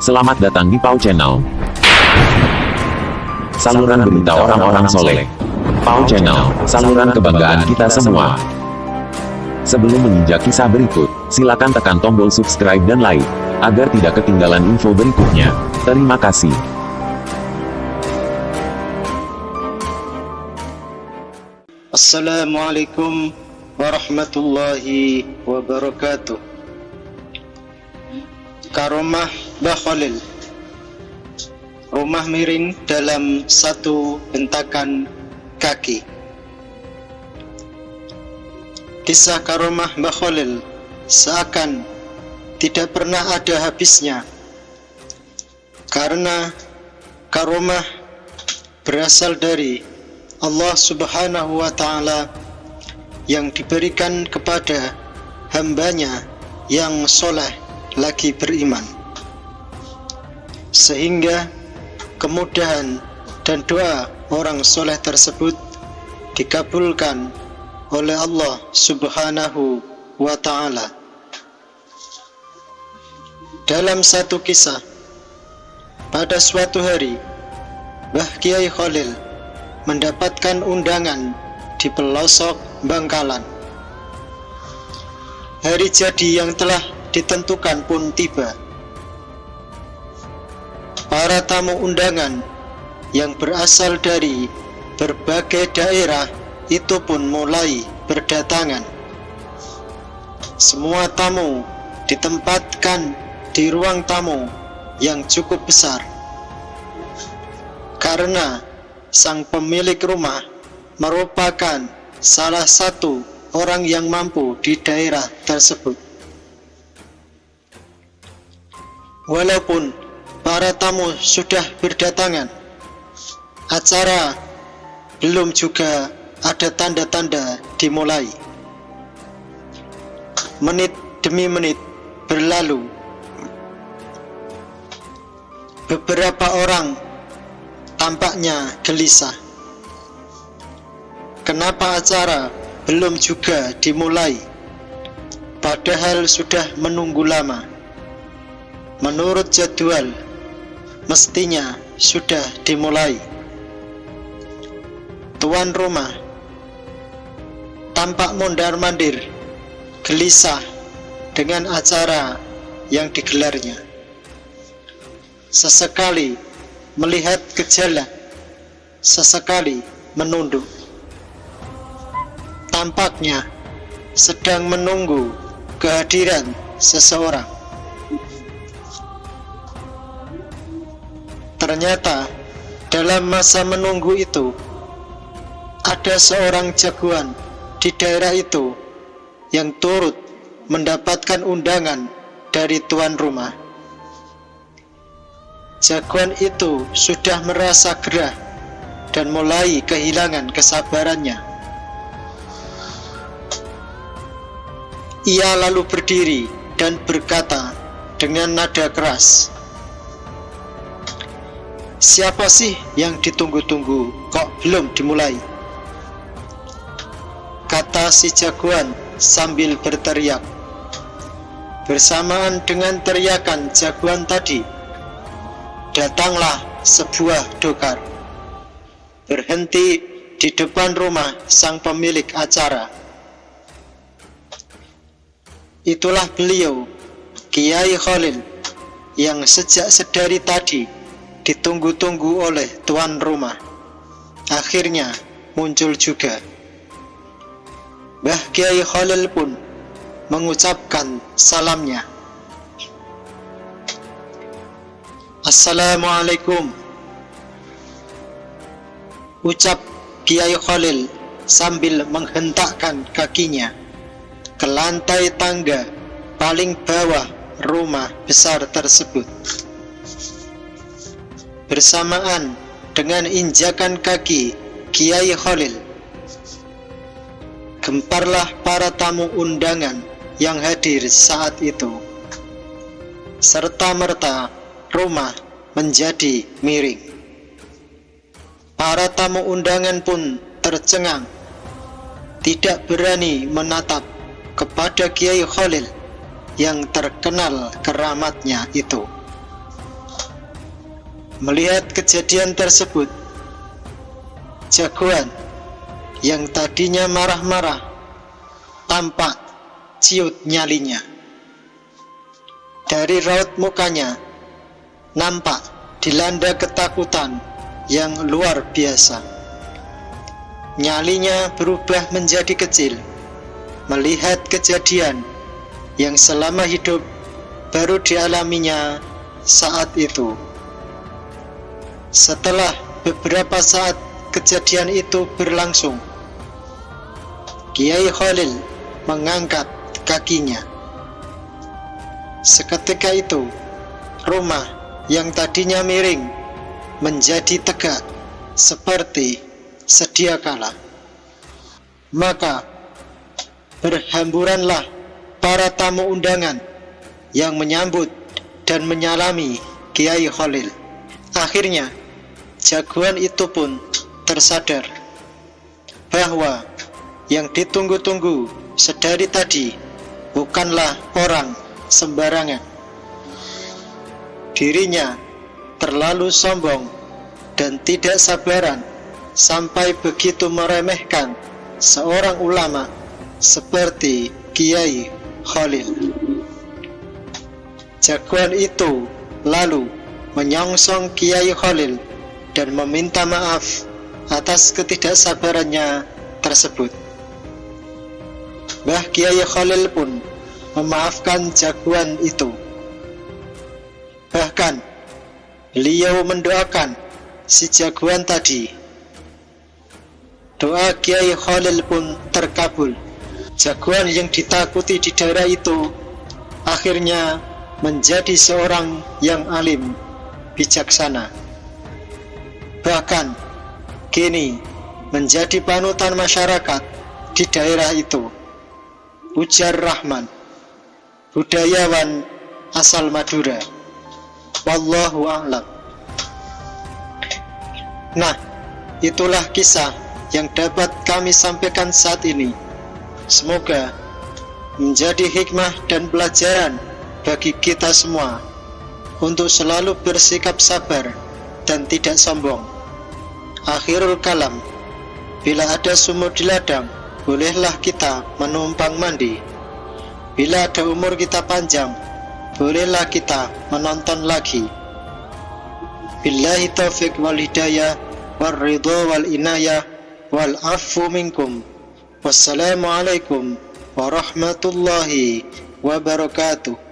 Selamat datang di Pau Channel. Saluran berita orang-orang soleh. Pau Channel, saluran kebanggaan kita semua. Sebelum menginjak kisah berikut, silakan tekan tombol subscribe dan like, agar tidak ketinggalan info berikutnya. Terima kasih. Assalamualaikum warahmatullahi wabarakatuh. Karomah Mbah Khalil. Rumah miring dalam satu bentakan kaki. Kisah karomah Mbah Khalil seakan tidak pernah ada habisnya, karena karomah berasal dari Allah Subhanahu wa Ta'ala yang diberikan kepada hambanya yang soleh lagi beriman, sehingga kemudahan dan doa orang soleh tersebut dikabulkan oleh Allah Subhanahu wa Ta'ala. Dalam satu kisah, pada suatu hari Mbah Kiai Khalil mendapatkan undangan di pelosok Bangkalan. Hari jadi yang telah ditentukan pun tiba. Para tamu undangan yang berasal dari berbagai daerah itu pun mulai berdatangan. Semua tamu ditempatkan di ruang tamu yang cukup besar, karena sang pemilik rumah merupakan salah satu orang yang mampu di daerah tersebut. Walaupun para tamu sudah berdatangan, acara belum juga ada tanda-tanda dimulai. Menit demi menit berlalu. Beberapa orang tampaknya gelisah. Kenapa acara belum juga dimulai, padahal sudah menunggu lama? Menurut jadwal, mestinya sudah dimulai. Tuan rumah tampak mondar-mandir, gelisah dengan acara yang digelarnya. Sesekali melihat ke jalan, sesekali menunduk. Tampaknya sedang menunggu kehadiran seseorang. Ternyata dalam masa menunggu itu, ada seorang jagoan di daerah itu yang turut mendapatkan undangan dari tuan rumah. Jagoan itu sudah merasa gerah dan mulai kehilangan kesabarannya. Ia lalu berdiri dan berkata dengan nada keras, "Siapa sih yang ditunggu-tunggu kok belum dimulai?" Kata si jagoan sambil berteriak. Bersamaan dengan teriakan jagoan tadi, datanglah sebuah dokar, berhenti di depan rumah sang pemilik acara. Itulah beliau, Kiai Khalil, yang sejak sedari tadi ditunggu-tunggu oleh tuan rumah. Akhirnya muncul juga. Mbah Kiai Khalil pun mengucapkan salamnya. "Assalamualaikum," ucap Kiai Khalil sambil menghentakkan kakinya ke lantai tangga paling bawah rumah besar tersebut. Bersamaan dengan injakan kaki Kiai Khalil, gemparlah para tamu undangan yang hadir saat itu. Serta-merta rumah menjadi miring. Para tamu undangan pun tercengang, tidak berani menatap kepada Kiai Khalil yang terkenal keramatnya itu. Melihat kejadian tersebut, jagoan yang tadinya marah-marah tampak ciut nyalinya. Dari raut mukanya nampak dilanda ketakutan yang luar biasa. Nyalinya berubah menjadi kecil melihat kejadian yang selama hidup baru dialaminya saat itu. Setelah beberapa saat kejadian itu berlangsung, Kiai Khalil mengangkat kakinya. Seketika itu, rumah yang tadinya miring menjadi tegak seperti sedia kala. Maka berhamburanlah para tamu undangan yang menyambut dan menyalami Kiai Khalil. Akhirnya jagoan itu pun tersadar bahwa yang ditunggu-tunggu sedari tadi bukanlah orang sembarangan. Dirinya terlalu sombong dan tidak sabaran sampai begitu meremehkan seorang ulama seperti Kiai Khalil. Jagoan itu lalu menyongsong Kiai Khalil dan meminta maaf atas ketidaksabarannya tersebut. Mbah Kiai Khalil pun memaafkan jagoan itu. Bahkan beliau mendoakan si jagoan tadi. Doa Kiai Khalil pun terkabul. Jagoan yang ditakuti di daerah itu akhirnya menjadi seorang yang alim, bijaksana. Bahkan kini menjadi panutan masyarakat di daerah itu. Ujar Rahman, budayawan asal Madura. Wallahu a'lam. Nah, itulah kisah yang dapat kami sampaikan saat ini. Semoga menjadi hikmah dan pelajaran bagi kita semua untuk selalu bersikap sabar dan tidak sombong. Akhirul kalam, bila ada sumur di ladang, bolehlah kita menumpang mandi. Bila ada umur kita panjang, bolehlah kita menonton lagi. Billahi taufiq wal hidayah wal ridha wal inayah wal afu minkum. Wassalamualaikum warahmatullahi wabarakatuh.